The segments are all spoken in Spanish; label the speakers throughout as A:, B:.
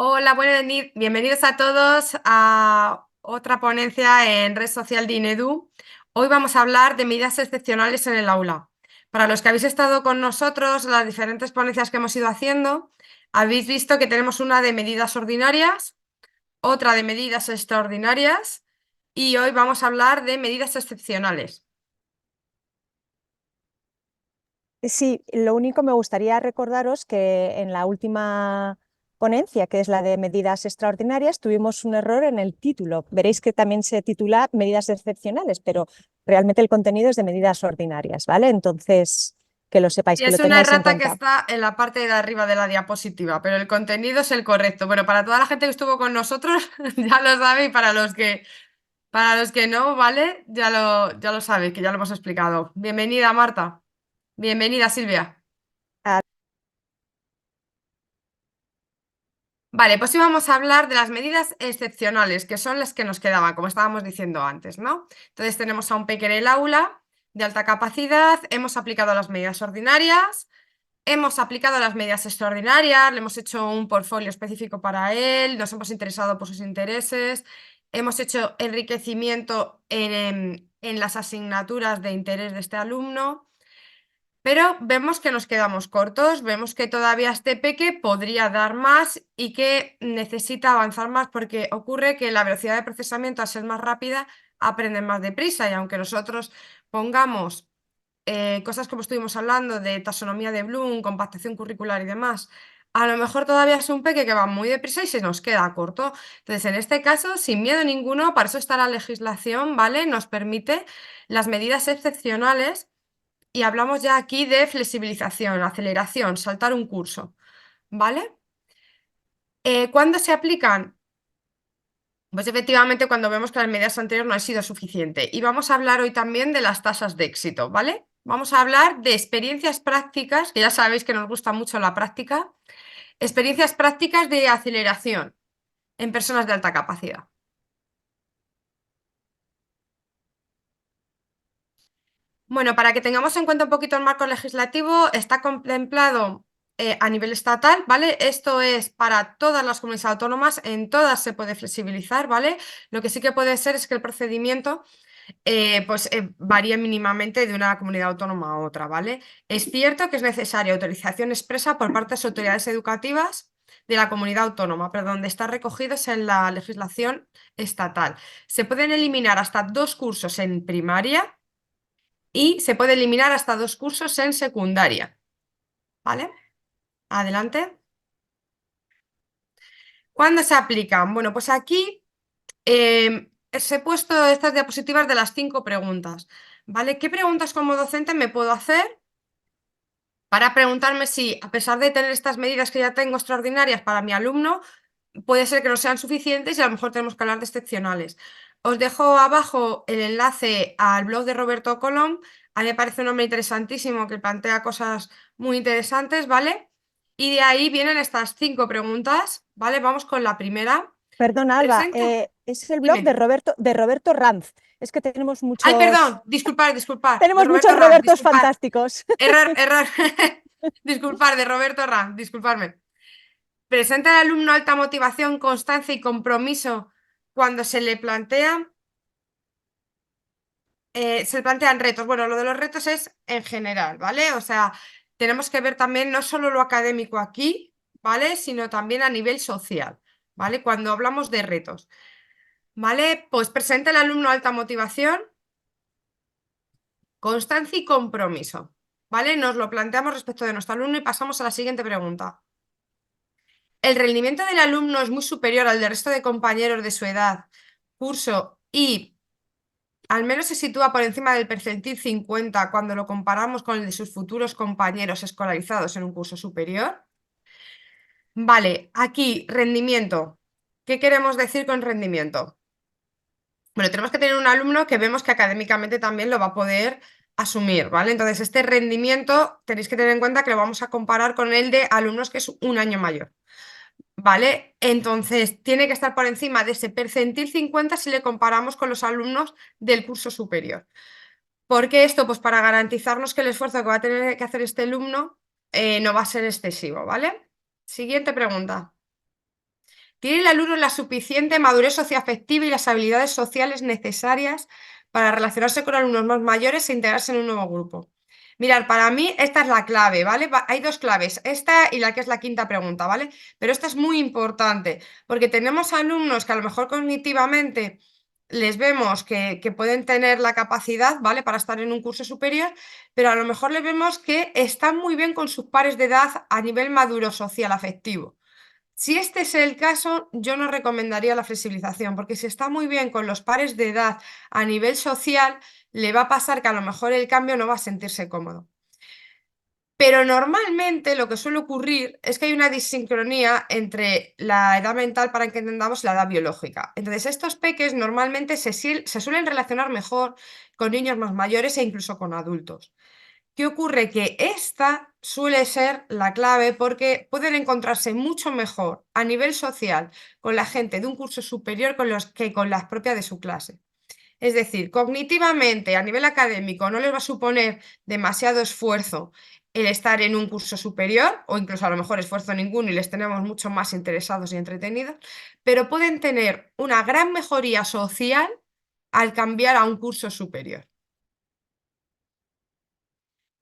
A: Hola, bienvenidos a todos a otra ponencia en Red Social de INEDU. Hoy vamos a hablar de medidas excepcionales en el aula. Para los que habéis estado con nosotros, las diferentes ponencias que hemos ido haciendo, habéis visto que tenemos una de medidas ordinarias, otra de medidas extraordinarias y hoy vamos a hablar de medidas excepcionales.
B: Sí, lo único me gustaría recordaros que en la última ponencia, que es la de medidas extraordinarias, tuvimos un error en el título. Veréis que también se titula medidas excepcionales, pero realmente el contenido es de medidas ordinarias, ¿vale? Entonces, que lo sepáis,
A: Y
B: que
A: es
B: lo
A: una
B: tengáis en
A: errata que
B: cuenta.
A: está en la parte de arriba de la diapositiva, pero el contenido es el correcto. Bueno, para toda la gente que estuvo con nosotros, ya lo sabe, y para los que no, ¿vale? Ya lo sabe, que ya lo hemos explicado. Bienvenida, Marta. Bienvenida, Silvia.
B: Ah,
A: Vale, pues hoy vamos a hablar de las medidas excepcionales, que son las que nos quedaban, como estábamos diciendo antes, ¿no? Entonces tenemos a un peque en el aula de alta capacidad, hemos aplicado las medidas ordinarias. Hemos aplicado las medidas extraordinarias, le hemos hecho un portfolio específico para él, nos hemos interesado por sus intereses, hemos hecho enriquecimiento en las asignaturas de interés de este alumno, pero vemos que nos quedamos cortos, vemos que todavía este peque podría dar más y que necesita avanzar más porque ocurre que la velocidad de procesamiento, al ser más rápida, aprende más deprisa y aunque nosotros pongamos cosas como estuvimos hablando de taxonomía de Bloom, compactación curricular y demás, a lo mejor todavía es un peque que va muy deprisa y se nos queda corto. Entonces, en este caso, sin miedo ninguno, para eso está la legislación, ¿vale? Nos permite las medidas excepcionales y hablamos ya aquí de flexibilización, aceleración, saltar un curso, ¿vale? ¿Cuándo se aplican? Pues efectivamente cuando vemos que las medidas anteriores no han sido suficiente. Y vamos a hablar hoy también de las tasas de éxito, ¿vale? Vamos a hablar de experiencias prácticas, que ya sabéis que nos gusta mucho la práctica, experiencias prácticas de aceleración en personas de alta capacidad. Bueno, para que tengamos en cuenta un poquito el marco legislativo, está contemplado a nivel estatal, ¿vale? Esto es para todas las comunidades autónomas, en todas se puede flexibilizar, ¿vale? Lo que sí que puede ser es que el procedimiento varía mínimamente de una comunidad autónoma a otra, ¿vale? Es cierto que es necesaria autorización expresa por parte de las autoridades educativas de la comunidad autónoma, pero donde está recogido es en la legislación estatal. Se pueden eliminar hasta 2 cursos en primaria y se puede eliminar hasta 2 cursos en secundaria, ¿vale? Adelante. ¿Cuándo se aplican? Bueno, pues aquí os he puesto estas diapositivas de las 5 preguntas, ¿vale? ¿Qué preguntas como docente me puedo hacer para preguntarme si, a pesar de tener estas medidas que ya tengo extraordinarias para mi alumno, puede ser que no sean suficientes y a lo mejor tenemos que hablar de excepcionales? Os dejo abajo el enlace al blog de Roberto Colom. A mí me parece un hombre interesantísimo que plantea cosas muy interesantes, ¿vale? Y de ahí vienen estas 5 preguntas, ¿vale? Vamos con la primera.
B: Perdona, Alba,
A: Presenta.
B: es el blog
A: Dime.
B: de Roberto Ranz. Es que
A: Ay, perdón, disculpar, de
B: tenemos
A: Roberto
B: muchos
A: Ram,
B: Robertos
A: disculpar.
B: fantásticos.
A: Error. Disculpar, de Roberto Ram, disculparme. Presenta al alumno alta motivación, constancia y compromiso cuando se le plantean retos. Bueno, lo de los retos es en general, ¿vale? O sea, tenemos que ver también no solo lo académico aquí, ¿vale? Sino también a nivel social, ¿vale? Cuando hablamos de retos, ¿vale? Pues presenta el alumno alta motivación, constancia y compromiso, ¿vale? Nos lo planteamos respecto de nuestro alumno y pasamos a la siguiente pregunta. ¿El rendimiento del alumno es muy superior al del resto de compañeros de su edad, curso y al menos se sitúa por encima del percentil 50 cuando lo comparamos con el de sus futuros compañeros escolarizados en un curso superior? Vale, aquí rendimiento. ¿Qué queremos decir con rendimiento? Bueno, tenemos que tener un alumno que vemos que académicamente también lo va a poder asumir, ¿vale? Entonces, este rendimiento tenéis que tener en cuenta que lo vamos a comparar con el de alumnos que es un año mayor, ¿vale? Entonces, tiene que estar por encima de ese percentil 50 si le comparamos con los alumnos del curso superior. ¿Por qué esto? Pues para garantizarnos que el esfuerzo que va a tener que hacer este alumno no va a ser excesivo, ¿vale? Siguiente pregunta. ¿Tiene el alumno la suficiente madurez socioafectiva y las habilidades sociales necesarias para relacionarse con alumnos más mayores e integrarse en un nuevo grupo? Mirad, para mí esta es la clave, ¿vale? Hay dos claves, esta y la que es la quinta pregunta, ¿vale? Pero esta es muy importante, porque tenemos alumnos que a lo mejor cognitivamente les vemos que pueden tener la capacidad, ¿vale? Para estar en un curso superior, pero a lo mejor les vemos que están muy bien con sus pares de edad a nivel maduro social afectivo. Si este es el caso, yo no recomendaría la flexibilización, porque si está muy bien con los pares de edad a nivel social, le va a pasar que a lo mejor el cambio no va a sentirse cómodo. Pero normalmente lo que suele ocurrir es que hay una disincronía entre la edad mental para que entendamos la edad biológica. Entonces, estos peques normalmente se suelen relacionar mejor con niños más mayores e incluso con adultos. ¿Qué ocurre? Que esta suele ser la clave porque pueden encontrarse mucho mejor a nivel social con la gente de un curso superior que con las propias de su clase. Es decir, cognitivamente, a nivel académico, no les va a suponer demasiado esfuerzo el estar en un curso superior, o incluso a lo mejor esfuerzo ninguno y les tenemos mucho más interesados y entretenidos, pero pueden tener una gran mejoría social al cambiar a un curso superior.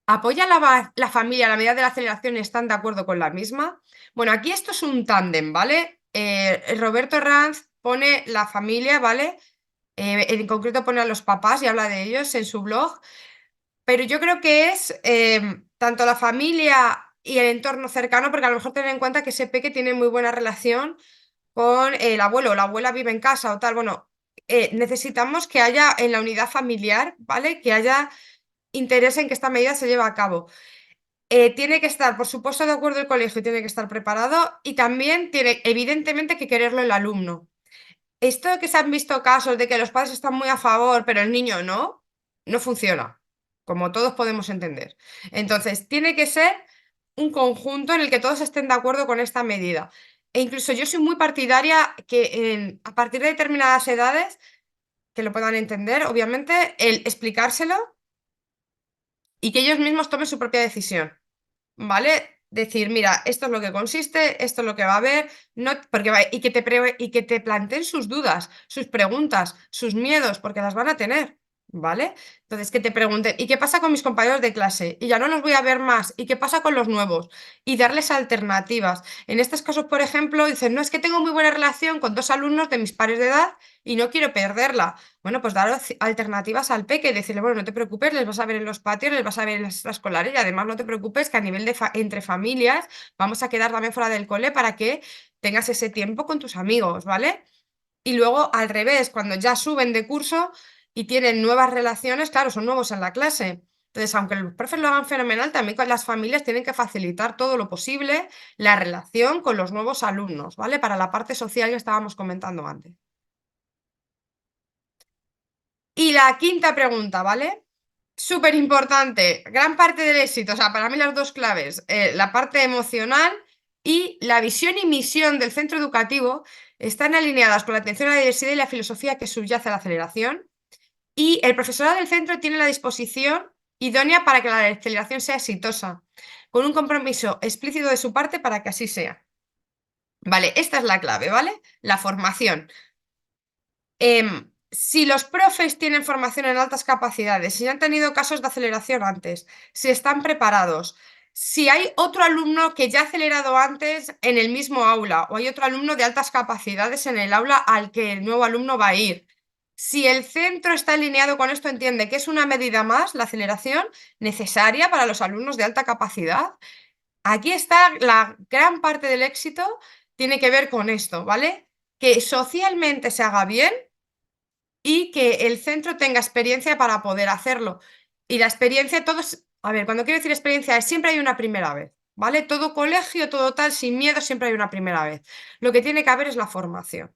A: ¿Apoya la familia la medida de la aceleración y están de acuerdo con la misma? Bueno, aquí esto es un tándem, ¿vale? Roberto Ranz pone la familia, ¿vale? En concreto pone a los papás y habla de ellos en su blog, pero yo creo que es tanto la familia y el entorno cercano, porque a lo mejor tener en cuenta que ese peque tiene muy buena relación con el abuelo o la abuela vive en casa o tal. Bueno, necesitamos que haya en la unidad familiar, ¿vale? Que haya interés en que esta medida se lleve a cabo. Tiene que estar, por supuesto, de acuerdo el colegio, tiene que estar preparado y también tiene, evidentemente, que quererlo el alumno. Esto que se han visto casos de que los padres están muy a favor, pero el niño no, no funciona, como todos podemos entender. Entonces, tiene que ser un conjunto en el que todos estén de acuerdo con esta medida. E incluso yo soy muy partidaria que a partir de determinadas edades, que lo puedan entender, obviamente, el explicárselo y que ellos mismos tomen su propia decisión. ¿Vale? Decir, mira, esto es lo que consiste, esto es lo que va a haber, no, porque y que te planteen sus dudas, sus preguntas, sus miedos, porque las van a tener, ¿vale? Entonces, que te pregunten, ¿y qué pasa con mis compañeros de clase? Y ya no los voy a ver más, ¿y qué pasa con los nuevos? Y darles alternativas. En estos casos, por ejemplo, dicen, no, es que tengo muy buena relación con dos alumnos de mis pares de edad y no quiero perderla. Bueno, pues dar alternativas al peque, decirle, bueno, no te preocupes, les vas a ver en los patios, les vas a ver en las extraescolares y además no te preocupes que a nivel de entre familias vamos a quedar también fuera del cole para que tengas ese tiempo con tus amigos, ¿vale? Y luego al revés, cuando ya suben de curso y tienen nuevas relaciones, claro, son nuevos en la clase. Entonces, aunque los profes lo hagan fenomenal, también con las familias tienen que facilitar todo lo posible la relación con los nuevos alumnos, ¿vale? Para la parte social que estábamos comentando antes. Y la quinta pregunta, ¿vale? Súper importante, gran parte del éxito, o sea, para mí las dos claves, la parte emocional y la visión y misión del centro educativo están alineadas con la atención a la diversidad y la filosofía que subyace a la aceleración. Y el profesorado del centro tiene la disposición idónea para que la aceleración sea exitosa, con un compromiso explícito de su parte para que así sea. Vale, esta es la clave, ¿vale? La formación. Si los profes tienen formación en altas capacidades, si han tenido casos de aceleración antes, si están preparados, si hay otro alumno que ya ha acelerado antes en el mismo aula o hay otro alumno de altas capacidades en el aula al que el nuevo alumno va a ir. Si el centro está alineado con esto, entiende que es una medida más, la aceleración, necesaria para los alumnos de alta capacidad. Aquí está la gran parte del éxito, tiene que ver con esto, ¿vale? Que socialmente se haga bien y que el centro tenga experiencia para poder hacerlo. Y la experiencia, todos, a ver, cuando quiero decir experiencia, es siempre hay una primera vez, ¿vale? Todo colegio, todo tal, sin miedo, siempre hay una primera vez. Lo que tiene que haber es la formación,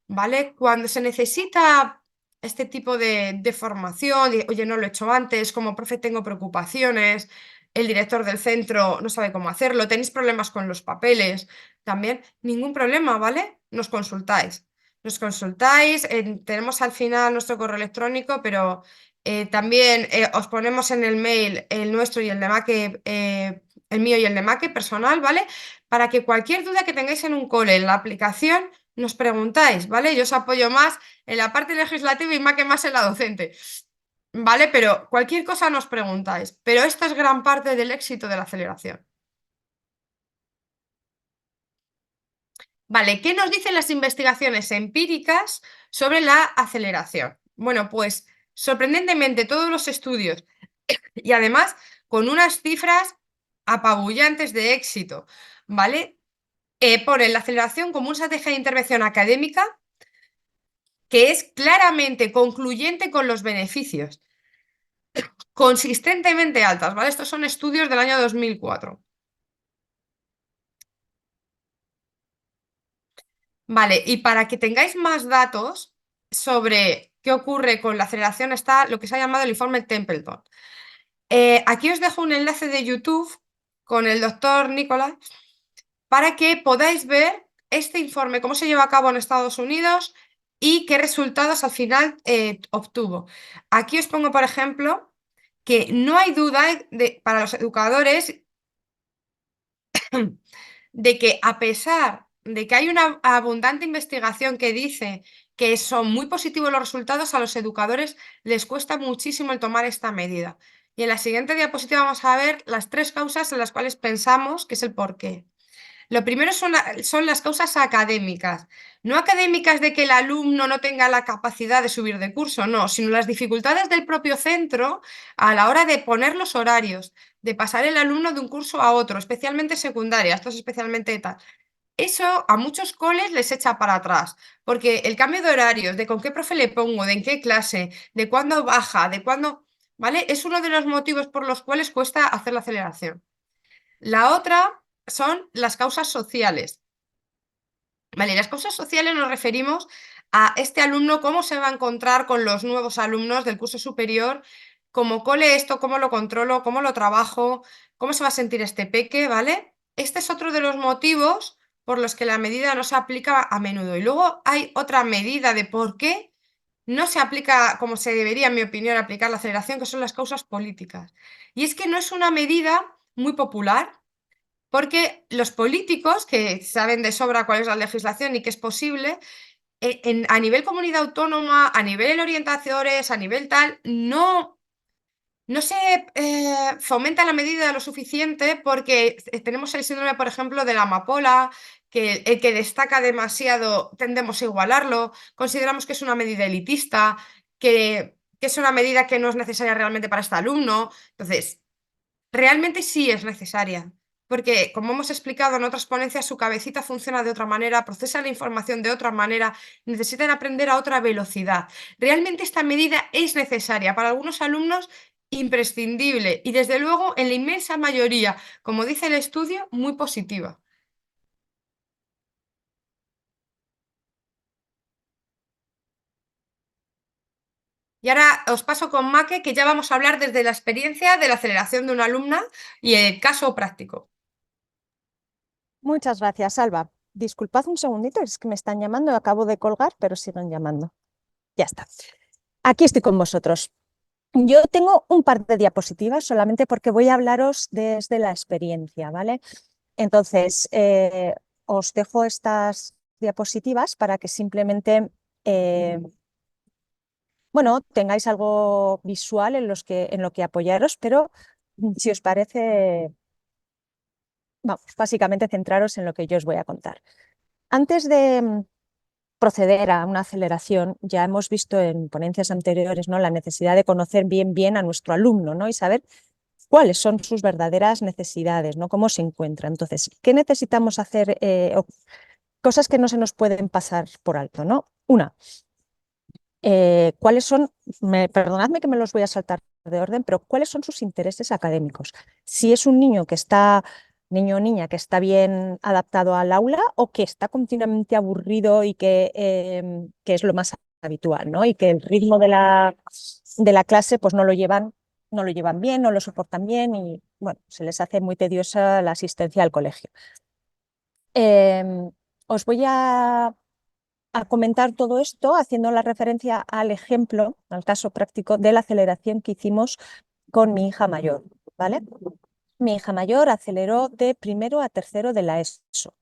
A: ¿vale? Cuando se necesita este tipo de formación, oye, no lo he hecho antes, como profe tengo preocupaciones, el director del centro no sabe cómo hacerlo, tenéis problemas con los papeles, también, ningún problema, ¿vale? Nos consultáis. Nos consultáis, tenemos al final nuestro correo electrónico, pero también os ponemos en el mail el nuestro y el de Maque, el mío y el de Maque personal, ¿vale? para que cualquier duda que tengáis en un cole, en la aplicación, nos preguntáis, ¿vale? Yo os apoyo más en la parte legislativa y más que más en la docente, ¿vale? Pero cualquier cosa nos preguntáis. Pero esto es gran parte del éxito de la aceleración. Vale, ¿qué nos dicen las investigaciones empíricas sobre la aceleración? Bueno, pues sorprendentemente todos los estudios y además con unas cifras apabullantes de éxito, ¿vale? Ponen la aceleración como una estrategia de intervención académica que es claramente concluyente con los beneficios, consistentemente altas, ¿vale? Estos son estudios del año 2004. Vale, y para que tengáis más datos sobre qué ocurre con la aceleración está lo que se ha llamado el informe Templeton. Aquí os dejo un enlace de YouTube con el doctor Nicolás para que podáis ver este informe, cómo se lleva a cabo en Estados Unidos y qué resultados al final obtuvo. Aquí os pongo, por ejemplo, que no hay duda para los educadores de que a pesar de que hay una abundante investigación que dice que son muy positivos los resultados, a los educadores les cuesta muchísimo el tomar esta medida. Y en la siguiente diapositiva vamos a ver las tres causas en las cuales pensamos que es el porqué. Lo primero son las causas académicas, no académicas de que el alumno no tenga la capacidad de subir de curso, no, sino las dificultades del propio centro a la hora de poner los horarios, de pasar el alumno de un curso a otro, especialmente secundaria, esto es especialmente tal. Eso a muchos coles les echa para atrás, porque el cambio de horarios, de con qué profe le pongo, de en qué clase, de cuándo baja, de cuándo, ¿vale? Es uno de los motivos por los cuales cuesta hacer la aceleración. La otra son las causas sociales. Vale, las causas sociales nos referimos a este alumno, cómo se va a encontrar con los nuevos alumnos del curso superior, cómo cole esto, cómo lo controlo, cómo lo trabajo, cómo se va a sentir este peque, ¿vale? Este es otro de los motivos por los que la medida no se aplica a menudo. Y luego hay otra medida de por qué no se aplica como se debería, en mi opinión, aplicar la aceleración, que son las causas políticas. Y es que no es una medida muy popular. Porque los políticos, que saben de sobra cuál es la legislación y que es posible, a nivel comunidad autónoma, a nivel orientaciones, a nivel tal, no se fomenta la medida lo suficiente porque tenemos el síndrome, por ejemplo, de la amapola, que el que destaca demasiado tendemos a igualarlo, consideramos que es una medida elitista, que es una medida que no es necesaria realmente para este alumno. Entonces, realmente sí es necesaria, porque como hemos explicado en otras ponencias, su cabecita funciona de otra manera, procesa la información de otra manera, necesitan aprender a otra velocidad. Realmente esta medida es necesaria para algunos alumnos, imprescindible y desde luego en la inmensa mayoría, como dice el estudio, muy positiva. Y ahora os paso con Maque, que ya vamos a hablar desde la experiencia de la aceleración de una alumna y el caso práctico.
B: Muchas gracias, Alba. Disculpad un segundito, es que me están llamando, acabo de colgar, pero siguen llamando. Ya está. Aquí estoy con vosotros. Yo tengo un par de diapositivas solamente porque voy a hablaros desde la experiencia, ¿vale? Entonces, os dejo estas diapositivas para que simplemente, bueno, tengáis algo visual en lo que apoyaros, pero si os parece, vamos, básicamente centraros en lo que yo os voy a contar. Antes de proceder a una aceleración, ya hemos visto en ponencias anteriores, ¿no?, la necesidad de conocer bien a nuestro alumno, ¿no?, y saber cuáles son sus verdaderas necesidades, ¿no?, cómo se encuentra. Entonces, ¿qué necesitamos hacer? Cosas que no se nos pueden pasar por alto, ¿no? Una, ¿cuáles son? Perdonadme que me los voy a saltar de orden, pero ¿cuáles son sus intereses académicos? Si es un niño que está, niño o niña que está bien adaptado al aula o que está continuamente aburrido y que es lo más habitual, ¿no? Y que el ritmo de la clase pues no lo llevan bien, no lo soportan bien y bueno, se les hace muy tediosa la asistencia al colegio. Os voy a comentar todo esto haciendo la referencia al ejemplo, al caso práctico de la aceleración que hicimos con mi hija mayor, ¿vale? mi hija mayor aceleró de primero a tercero de la ESO,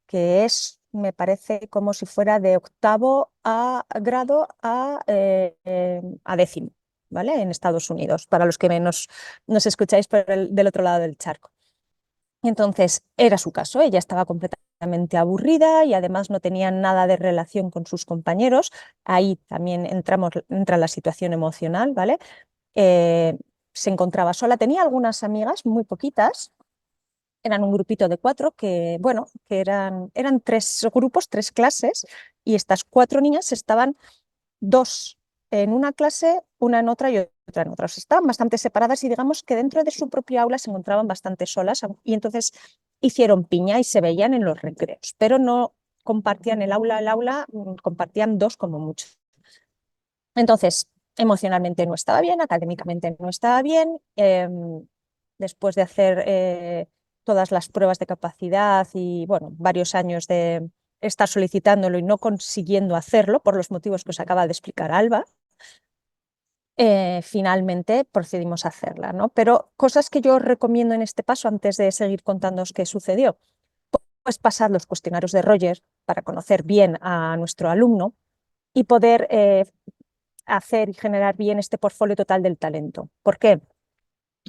B: que es, me parece, como si fuera de octavo grado a décimo, ¿vale? En Estados Unidos, para los que nos escucháis del otro lado del charco. Entonces, era su caso, ella estaba completamente aburrida y además no tenía nada de relación con sus compañeros. Ahí también entra la situación emocional, ¿vale? Eh, Se encontraba sola, tenía algunas amigas, muy poquitas, eran un grupito de cuatro que, bueno, que eran tres grupos, tres clases, y estas cuatro niñas estaban dos en una clase, una en otra y otra en otra. O sea, estaban bastante separadas y digamos que dentro de su propia aula se encontraban bastante solas y entonces hicieron piña y se veían en los recreos, pero no compartían el aula, compartían dos como mucho. Entonces, emocionalmente no estaba bien, académicamente no estaba bien. Después de hacer todas las pruebas de capacidad y, bueno, varios años de estar solicitándolo y no consiguiendo hacerlo por los motivos que os acaba de explicar Alba, finalmente procedimos a hacerla, ¿no? Pero cosas que yo os recomiendo en este paso, antes de seguir contándoos qué sucedió, pues pasar los cuestionarios de Roger para conocer bien a nuestro alumno y poder hacer y generar bien este portfolio total del talento. ¿Por qué?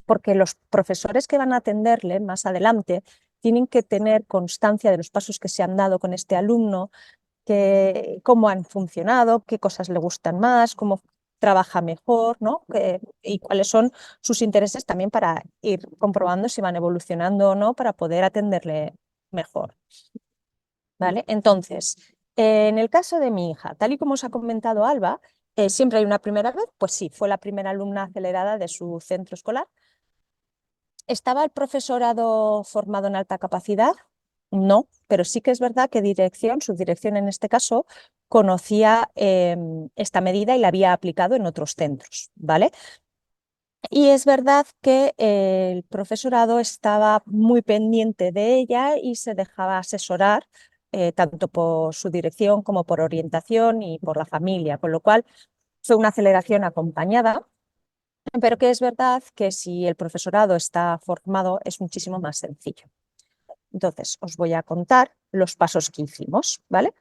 B: Porque los profesores que van a atenderle más adelante tienen que tener constancia de los pasos que se han dado con este alumno, cómo han funcionado, qué cosas le gustan más, cómo trabaja mejor, ¿no? Y cuáles son sus intereses también para ir comprobando si van evolucionando o no para poder atenderle mejor. ¿Vale? Entonces, en el caso de mi hija, tal y como os ha comentado Alba, siempre hay una primera vez, pues sí, fue la primera alumna acelerada de su centro escolar. ¿Estaba el profesorado formado en alta capacidad? No, pero sí que es verdad que su dirección en este caso, conocía esta medida y la había aplicado en otros centros, ¿vale? Y es verdad que el profesorado estaba muy pendiente de ella y se dejaba asesorar tanto por su dirección como por orientación y por la familia, con lo cual fue una aceleración acompañada, pero que es verdad que si el profesorado está formado es muchísimo más sencillo. Entonces, os voy a contar los pasos que hicimos, ¿vale?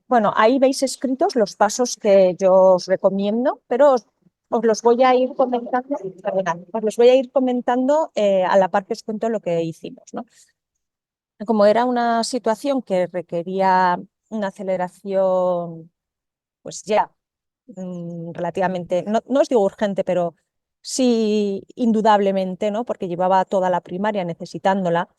B: Bueno, ahí veis escritos los pasos que yo os recomiendo, pero os los voy a ir comentando, perdonad, os los voy a ir comentando a la par que os cuento lo que hicimos, ¿no? Como era una situación que requería una aceleración, pues ya, relativamente, no os digo urgente, pero sí indudablemente, ¿no? Porque llevaba toda la primaria necesitándola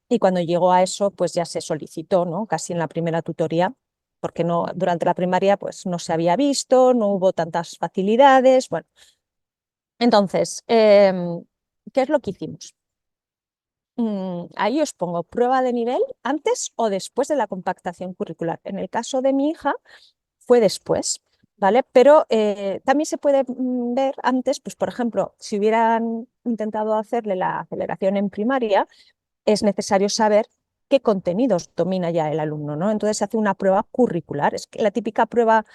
B: y cuando llegó a eso, pues ya se solicitó, ¿no? Casi en la primera tutoría, porque no, durante la primaria pues no se había visto, no hubo tantas facilidades, bueno. Entonces, ¿qué es lo que hicimos? Ahí os pongo prueba de nivel antes o después de la compactación curricular. En el caso de mi hija fue después, ¿vale? Pero también se puede ver antes, pues por ejemplo, si hubieran intentado hacerle la aceleración en primaria, es necesario saber qué contenidos domina ya el alumno, ¿no? Entonces se hace una prueba curricular, es la típica prueba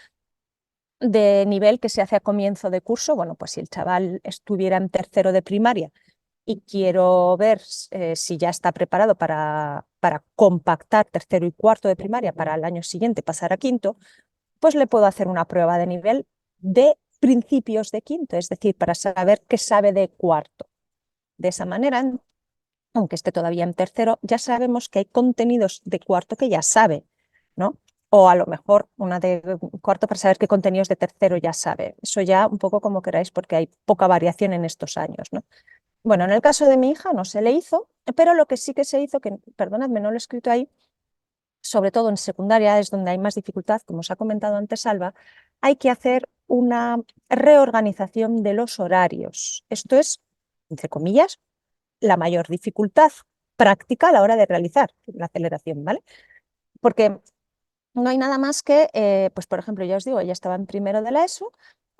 B: de nivel que se hace a comienzo de curso. Bueno, pues si el chaval estuviera en tercero de primaria y quiero ver si ya está preparado para compactar tercero y cuarto de primaria para el año siguiente pasar a quinto, pues le puedo hacer una prueba de nivel de principios de quinto, es decir, para saber qué sabe de cuarto. De esa manera, aunque esté todavía en tercero, ya sabemos que hay contenidos de cuarto que ya sabe, ¿no? O a lo mejor una de cuarto para saber qué contenidos de tercero ya sabe. Eso ya un poco como queráis porque hay poca variación en estos años, ¿no? Bueno, en el caso de mi hija no se le hizo, pero lo que sí que se hizo, que perdonadme, no lo he escrito ahí, sobre todo en secundaria es donde hay más dificultad, como os ha comentado antes Alba, hay que hacer una reorganización de los horarios. Esto es, entre comillas, la mayor dificultad práctica a la hora de realizar la aceleración, ¿vale? Porque no hay nada más que, pues por ejemplo, ya os digo, ella estaba en primero de la ESO,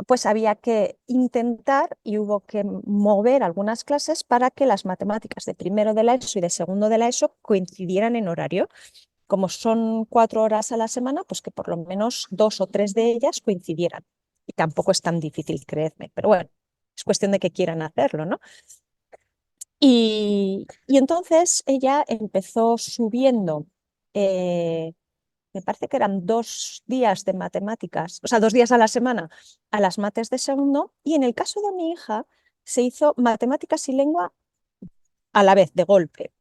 B: pues había que intentar y hubo que mover algunas clases para que las matemáticas de primero de la ESO y de segundo de la ESO coincidieran en horario. Como son 4 horas a la semana, pues que por lo menos 2 o 3 de ellas coincidieran. Y tampoco es tan difícil, creedme, pero bueno, es cuestión de que quieran hacerlo, ¿no? Y entonces ella empezó subiendo, eh, me parece que eran 2 días de matemáticas, o sea, 2 días a la semana a las mates de segundo, y en el caso de mi hija se hizo matemáticas y lengua a la vez, de golpe.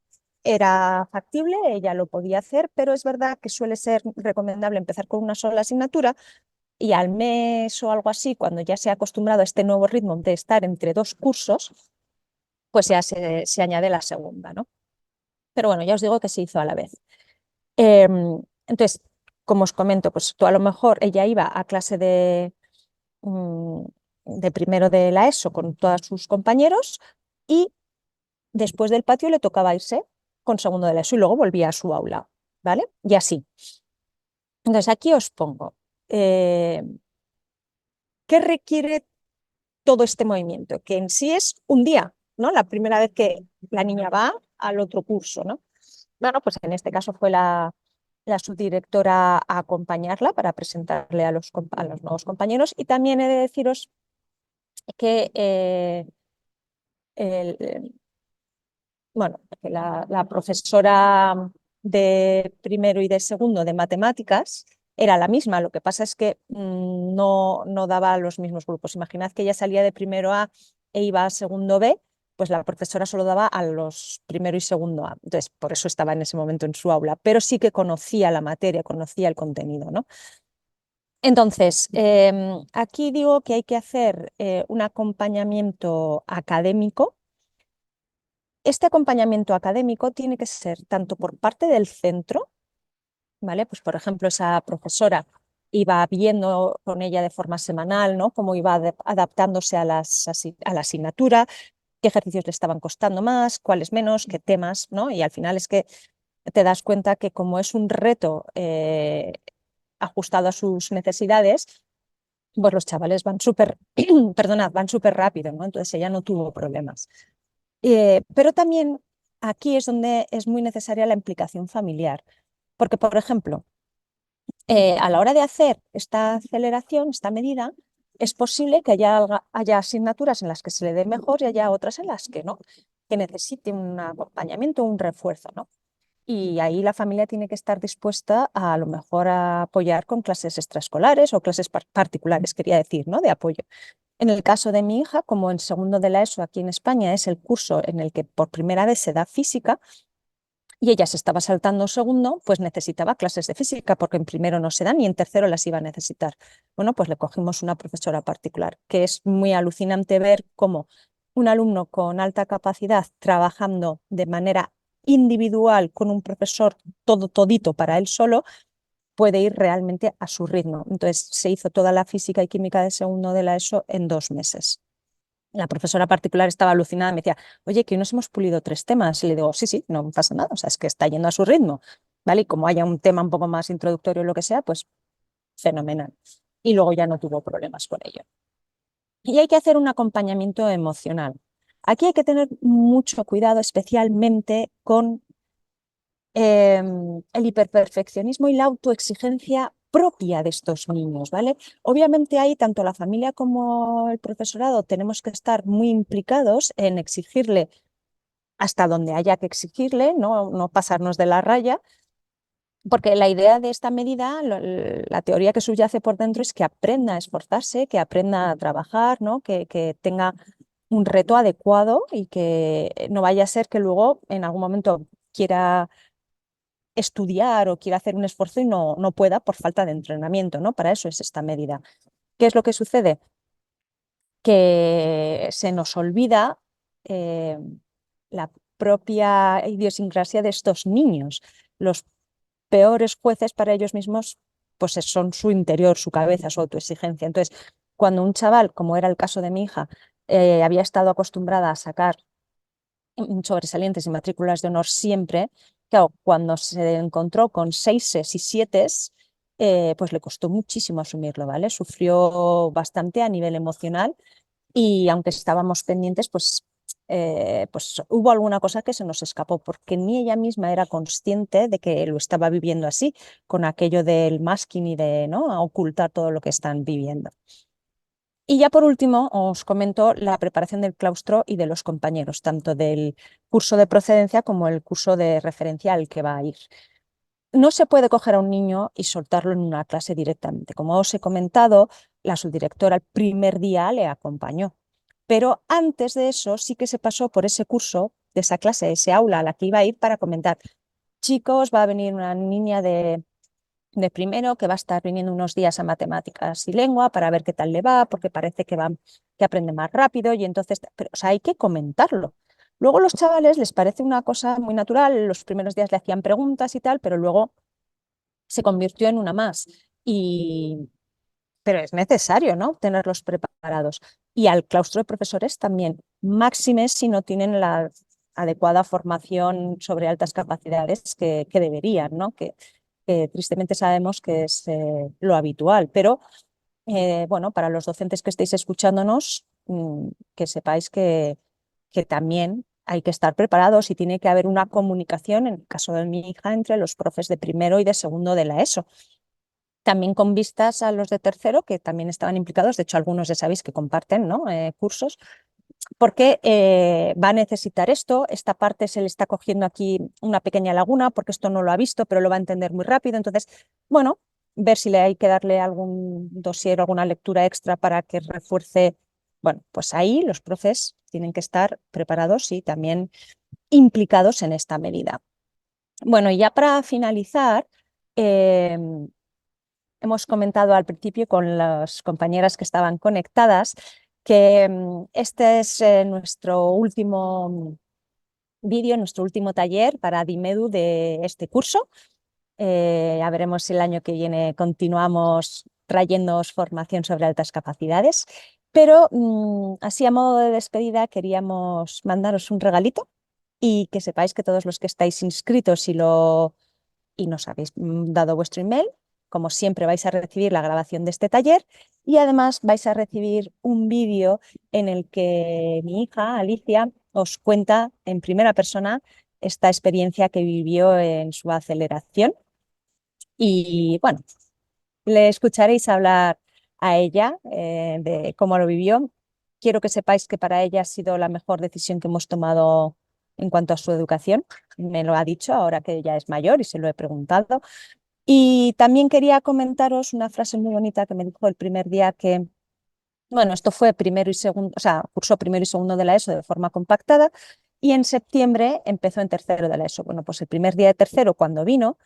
B: Era factible, ella lo podía hacer, pero es verdad que suele ser recomendable empezar con una sola asignatura y al mes o algo así, cuando ya se ha acostumbrado a este nuevo ritmo de estar entre 2 cursos, pues ya se añade la segunda, ¿no? Pero bueno, ya os digo que se hizo a la vez. Entonces, como os comento, pues tú a lo mejor ella iba a clase mm, de primero de la ESO con todos sus compañeros y después del patio le tocaba irse con segundo de la ESO y luego volvía a su aula, ¿vale? Y así. Entonces, aquí os pongo, eh, ¿qué requiere todo este movimiento? Que en sí es un día, ¿no? La primera vez que la niña va al otro curso, ¿no? Bueno, pues en este caso fue la subdirectora a acompañarla para presentarle a los nuevos compañeros y también he de deciros que el, bueno, que la profesora de primero y de segundo de matemáticas era la misma, lo que pasa es que no daba los mismos grupos. Imaginad que ella salía de primero A e iba a segundo B, pues la profesora solo daba a los primero y segundo A. Entonces, por eso estaba en ese momento en su aula, pero sí que conocía la materia, conocía el contenido, ¿no? Entonces, aquí digo que hay que hacer un acompañamiento académico. Este acompañamiento académico tiene que ser tanto por parte del centro, ¿vale? Pues, por ejemplo, esa profesora iba viendo con ella de forma semanal, ¿no? Cómo iba adaptándose a la asignatura, qué ejercicios le estaban costando más, cuáles menos, qué temas, ¿no? Y al final es que te das cuenta que como es un reto ajustado a sus necesidades, pues los chavales van súper, perdonad, van súper rápido, ¿no? Entonces ella no tuvo problemas. Pero también aquí es donde es muy necesaria la implicación familiar, porque, por ejemplo, a la hora de hacer esta aceleración, esta medida, es posible que haya asignaturas en las que se le dé mejor y haya otras en las que no, que necesite un acompañamiento, un refuerzo, ¿no? Y ahí la familia tiene que estar dispuesta a lo mejor a apoyar con clases extraescolares o clases particulares, quería decir, ¿no? De apoyo. En el caso de mi hija, como en segundo de la ESO aquí en España es el curso en el que por primera vez se da física y ella se estaba saltando segundo, pues necesitaba clases de física porque en primero no se dan y en tercero las iba a necesitar. Bueno, pues le cogimos una profesora particular, que es muy alucinante ver cómo un alumno con alta capacidad trabajando de manera individual con un profesor todito para él solo puede ir realmente a su ritmo. Entonces se hizo toda la física y química de segundo de la ESO en 2 meses. La profesora particular estaba alucinada, me decía, oye, que hoy nos hemos pulido 3 temas. Y le digo, sí, sí, no pasa nada, o sea, es que está yendo a su ritmo, ¿vale? Y como haya un tema un poco más introductorio o lo que sea, pues fenomenal. Y luego ya no tuvo problemas con ello. Y hay que hacer un acompañamiento emocional. Aquí hay que tener mucho cuidado, especialmente con el hiperperfeccionismo y la autoexigencia propia de estos niños, ¿vale? Obviamente ahí tanto la familia como el profesorado tenemos que estar muy implicados en exigirle hasta donde haya que exigirle, no pasarnos de la raya, porque la idea de esta medida, la teoría que subyace por dentro es que aprenda a esforzarse, que aprenda a trabajar, ¿no? Que tenga un reto adecuado y que no vaya a ser que luego en algún momento quiera estudiar o quiere hacer un esfuerzo y no pueda por falta de entrenamiento, ¿no? Para eso es esta medida. ¿Qué es lo que sucede? Que se nos olvida eh, la propia idiosincrasia de estos niños. Los peores jueces para ellos mismos pues son su interior, su cabeza, su autoexigencia. Entonces, cuando un chaval, como era el caso de mi hija, había estado acostumbrada a sacar sobresalientes y matrículas de honor siempre, claro, cuando se encontró con seises y sietes, pues le costó muchísimo asumirlo, ¿vale? Sufrió bastante a nivel emocional y aunque estábamos pendientes, pues hubo alguna cosa que se nos escapó, porque ni ella misma era consciente de que lo estaba viviendo así, con aquello del masking y de, ¿no?, ocultar todo lo que están viviendo. Y ya por último os comento la preparación del claustro y de los compañeros, tanto del curso de procedencia como el curso de referencial que va a ir. No se puede coger a un niño y soltarlo en una clase directamente. Como os he comentado, la subdirectora el primer día le acompañó, pero antes de eso sí que se pasó por ese curso, de esa clase, ese aula a la que iba a ir para comentar, chicos, va a venir una niña de primero que va a estar viniendo unos días a matemáticas y lengua para ver qué tal le va, porque parece que aprende más rápido y entonces, pero, o sea, hay que comentarlo. Luego a los chavales les parece una cosa muy natural, los primeros días le hacían preguntas y tal, pero luego se convirtió en una más. Y, pero es necesario, ¿no? Tenerlos preparados. Y al claustro de profesores también, máxime si no tienen la adecuada formación sobre altas capacidades que deberían, ¿no? Que tristemente sabemos que es lo habitual, pero bueno, para los docentes que estéis escuchándonos, que sepáis que también hay que estar preparados y tiene que haber una comunicación, en el caso de mi hija, entre los profes de primero y de segundo de la ESO. También con vistas a los de tercero, que también estaban implicados, de hecho algunos ya sabéis que comparten, ¿no? Cursos, porque va a necesitar esto, esta parte se le está cogiendo aquí una pequeña laguna, porque esto no lo ha visto, pero lo va a entender muy rápido. Entonces, bueno, ver si le hay que darle algún dossier, alguna lectura extra para que refuerce. Bueno, pues ahí los profes tienen que estar preparados y también implicados en esta medida. Bueno, y ya para finalizar, eh, hemos comentado al principio con las compañeras que estaban conectadas que este es nuestro último vídeo, nuestro último taller para Dimedu de este curso. Ya veremos si el año que viene continuamos trayéndoos formación sobre altas capacidades. Pero así a modo de despedida queríamos mandaros un regalito y que sepáis que todos los que estáis inscritos y nos habéis dado vuestro email, como siempre vais a recibir la grabación de este taller y además vais a recibir un vídeo en el que mi hija, Alicia, os cuenta en primera persona esta experiencia que vivió en su aceleración. Y bueno, le escucharéis hablar a ella de cómo lo vivió. Quiero que sepáis que para ella ha sido la mejor decisión que hemos tomado en cuanto a su educación. Me lo ha dicho ahora que ella es mayor y se lo he preguntado. Y también quería comentaros una frase muy bonita que me dijo el primer día que, bueno, esto fue primero y segundo, o sea, cursó primero y segundo de la ESO de forma compactada y en septiembre empezó en tercero de la ESO. Bueno, pues el primer día de tercero, cuando vino,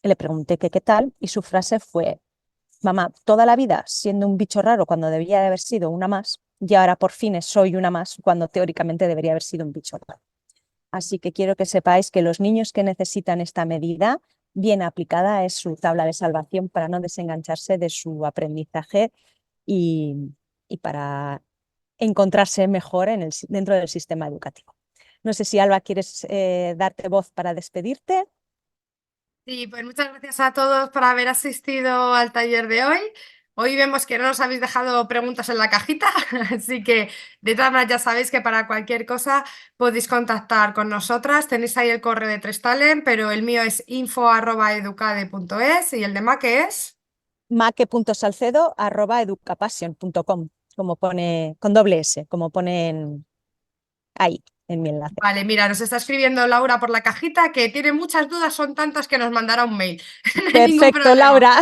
B: le pregunté que qué tal y su frase fue, mamá, toda la vida siendo un bicho raro cuando debía de haber sido una más y ahora por fin soy una más cuando teóricamente debería haber sido un bicho raro. Así que quiero que sepáis que los niños que necesitan esta medida bien aplicada es su tabla de salvación para no desengancharse de su aprendizaje y para encontrarse mejor dentro del sistema educativo. No sé si Alba quieres darte voz para despedirte.
A: Sí, pues muchas gracias a todos por haber asistido al taller de hoy. Hoy vemos que no nos habéis dejado preguntas en la cajita, así que de todas maneras ya sabéis que para cualquier cosa podéis contactar con nosotras. Tenéis ahí el correo de Trestalent, pero el mío es info@educade.es y el de Mac es...
B: make.salcedo@educapassion.com, como pone, con doble S, como ponen ahí en mi enlace.
A: Vale, mira, nos está escribiendo Laura por la cajita que tiene muchas dudas, son tantas que nos mandará un mail. No hay ningún
B: Perfecto,
A: problema.
B: Laura.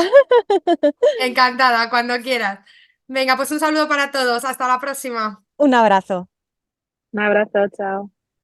A: Encantada, cuando quieras. Venga, pues un saludo para todos. Hasta la próxima.
B: Un abrazo.
C: Un abrazo, chao.